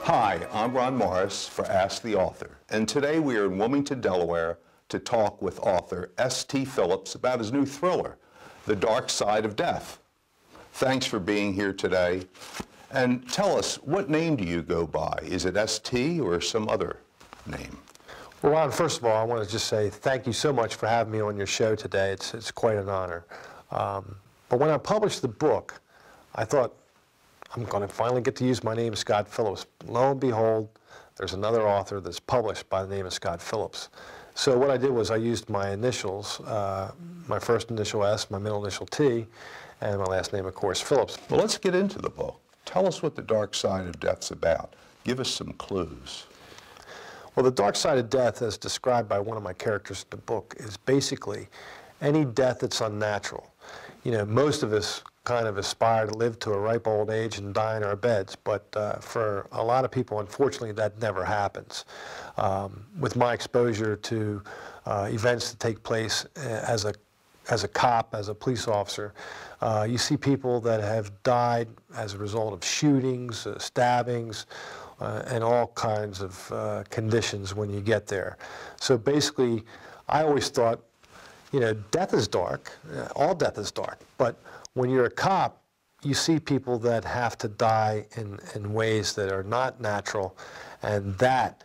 Hi, I'm Ron Morris for Ask the Author, and today we are in Wilmington, Delaware to talk with author S.T. Phillips about his new thriller, The Dark Side of Death. Thanks for being here today. And tell us, what name do you go by? Is it S.T. or some other name? Well, Ron, first of all, I want to just say thank you so much for having me on your show today. It's quite an honor. But when I published the book, I thought, I'm going to finally get to use my name, Scott Phillips. Lo and behold, there's another author that's published by the name of Scott Phillips. So what I did was I used my initials, my first initial S, my middle initial T, and my last name, of course, Phillips. Well, let's get into the book. Tell us what The Dark Side of Death's about. Give us some clues. Well, The Dark Side of Death, as described by one of my characters in the book, is basically any death that's unnatural. You know, most of us kind of aspire to live to a ripe old age and die in our beds, but for a lot of people, unfortunately, that never happens. With my exposure to events that take place as a cop, as a police officer, you see people that have died as a result of shootings, stabbings, and all kinds of conditions when you get there. So basically, I always thought, you know, death is dark, all death is dark, but when you're a cop, you see people that have to die in ways that are not natural, and that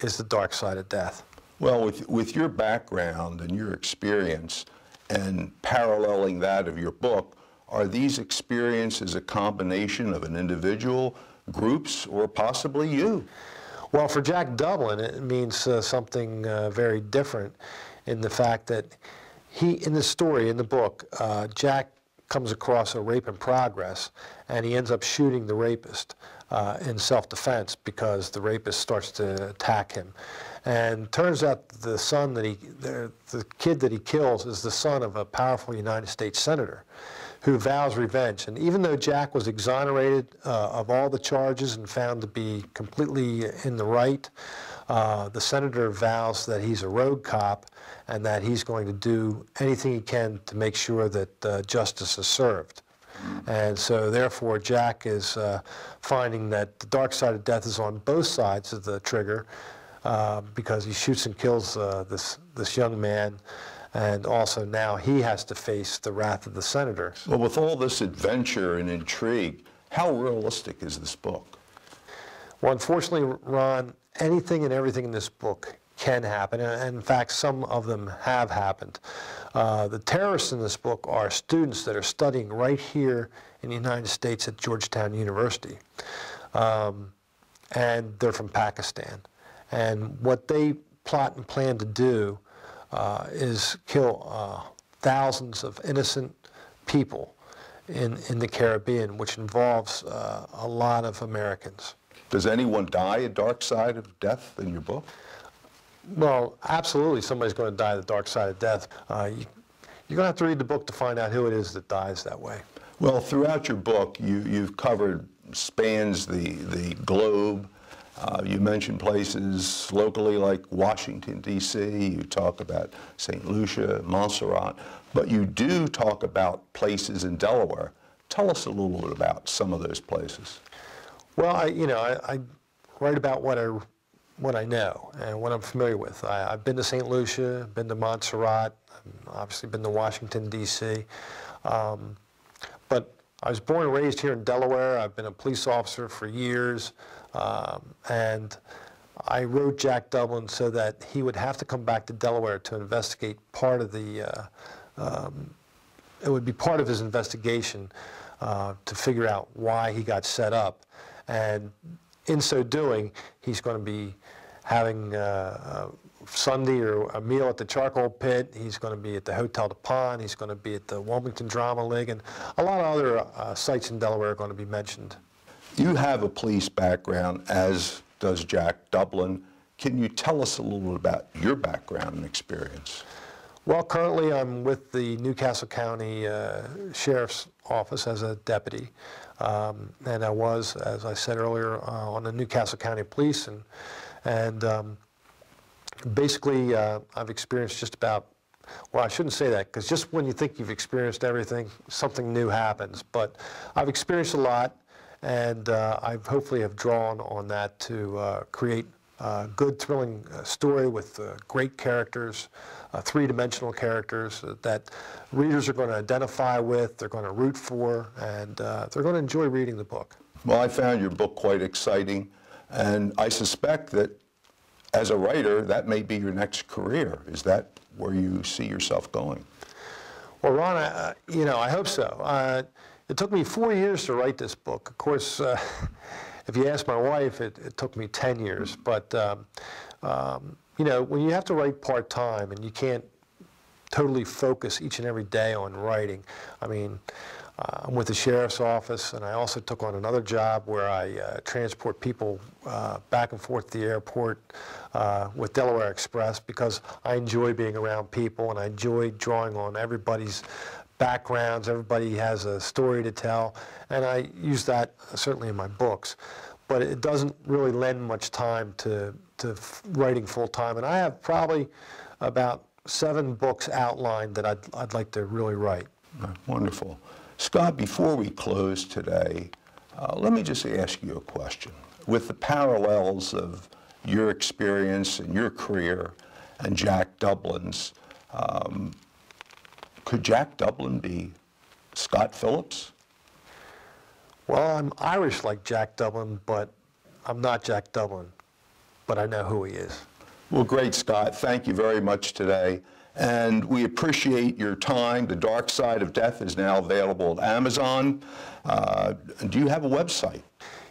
is the dark side of death. Well, with your background and your experience and paralleling that of your book, are these experiences a combination of an individual, groups, or possibly you? Well, for Jack Dublin, it means something very different in the fact that in the story, in the book, Jack comes across a rape in progress, and he ends up shooting the rapist in self-defense because the rapist starts to attack him. And turns out the son that the kid that he kills is the son of a powerful United States senator who vows revenge. And even though Jack was exonerated of all the charges and found to be completely in the right, the senator vows that he's a rogue cop and that he's going to do anything he can to make sure that justice is served. And so therefore Jack is finding that the dark side of death is on both sides of the trigger because he shoots and kills this young man, and also now he has to face the wrath of the senator. Well, with all this adventure and intrigue, how realistic is this book? Well, unfortunately, Ron, anything and everything in this book can happen, and in fact, some of them have happened. The terrorists in this book are students that are studying right here in the United States at Georgetown University, and they're from Pakistan. And what they plot and plan to do is kill thousands of innocent people in the Caribbean, which involves a lot of Americans. Does anyone die a dark side of death in your book? Well, absolutely somebody's going to die the dark side of death. You're going to have to read the book to find out who it is that dies that way. Well, throughout your book, you've covered spans the globe. You mention places locally like Washington, D.C. You talk about St. Lucia, Montserrat, but you do talk about places in Delaware. Tell us a little bit about some of those places. Well, I write about what I know and what I'm familiar with. I've been to St. Lucia, been to Montserrat, I've obviously been to Washington, D.C. But I was born and raised here in Delaware. I've been a police officer for years, and I wrote Jack Dublin so that he would have to come back to Delaware to investigate part of the, it would be part of his investigation to figure out why he got set up. And in so doing, he's going to be having Sunday or a meal at the charcoal pit. He's going to be at the Hotel de Pond. He's going to be at the Wilmington Drama League, and a lot of other sites in Delaware are going to be mentioned. You have a police background, as does Jack Dublin. Can you tell us a little bit about your background and experience? Well, currently I'm with the Newcastle County Sheriff's Office as a deputy. And I was, as I said earlier, on the Newcastle County Police. And basically, I've experienced just about, well, I shouldn't say that, because just when you think you've experienced everything, something new happens. But I've experienced a lot, and I hopefully have drawn on that to create a good, thrilling story with great characters, three-dimensional characters that readers are going to identify with, they're going to root for, and they're going to enjoy reading the book. Well, I found your book quite exciting, and I suspect that as a writer, that may be your next career. Is that where you see yourself going? Well, Ron, I hope so. It took me 4 years to write this book. Of course, if you ask my wife, it took me 10 years. But, when you have to write part-time and you can't totally focus each and every day on writing, I mean, I'm with the sheriff's office, and I also took on another job where I transport people back and forth to the airport with Delaware Express, because I enjoy being around people and I enjoy drawing on everybody's backgrounds. Everybody has a story to tell, and I use that certainly in my books. But it doesn't really lend much time to writing full-time, and I have probably about 7 books outlined that I'd like to really write. Wonderful. Scott, before we close today, let me just ask you a question. With the parallels of your experience and your career and Jack Dublin's, could Jack Dublin be Scott Phillips? Well, I'm Irish like Jack Dublin, but I'm not Jack Dublin, but I know who he is. Well, great, Scott. Thank you very much today. And we appreciate your time. The Dark Side of Death is now available at Amazon. Do you have a website?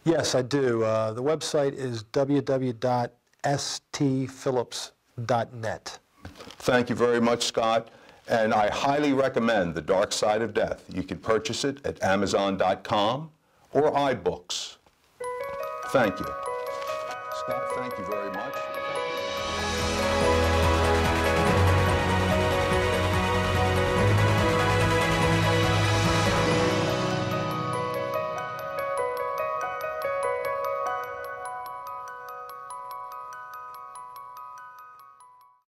Yes, I do. The website is www.stphillips.net. Thank you very much, Scott. And I highly recommend The Dark Side of Death. You can purchase it at Amazon.com or iBooks. Thank you. Scott, thank you very much.